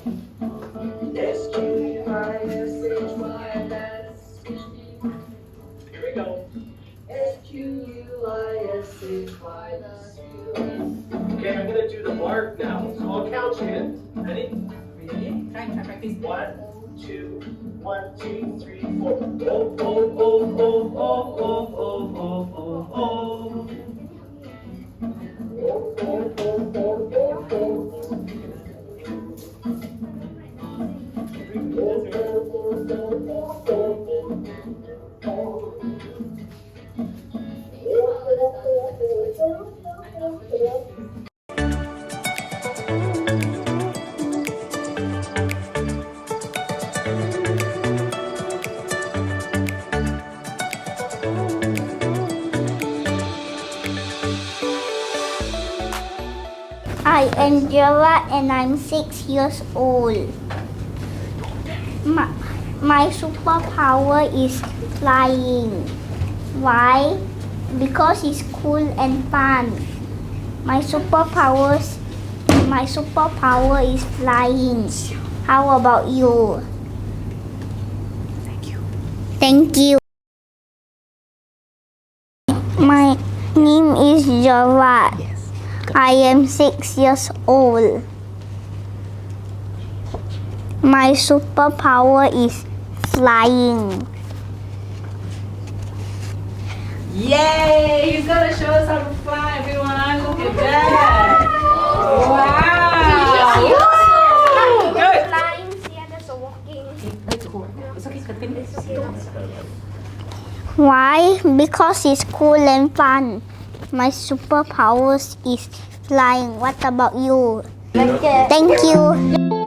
S-Q-I-S-H-Y, that's... Here we go. S-Q-U-I-S-H-Y, that's you. Okay, I'm gonna do the bark now, so I'll count you in. Ready? Ready? Try practice. 1, 2, 1, 2, 3, 4. Oh, oh, oh, oh, oh, oh, oh, oh, oh, oh. I am Gerrard and I'm 6 years old. My superpower is flying. Why? Because it's cool and fun. My superpower is flying. How about you? Thank you. My name is Gerrard. I am 6 years old. My superpower is flying. Yay! He's gonna show us how to fly, everyone. Look at that. Wow. Good. Flying, see others walking. It's cool. It's okay. Continue. Why? Because it's cool and fun. My superpower is flying. What about you? Thank you.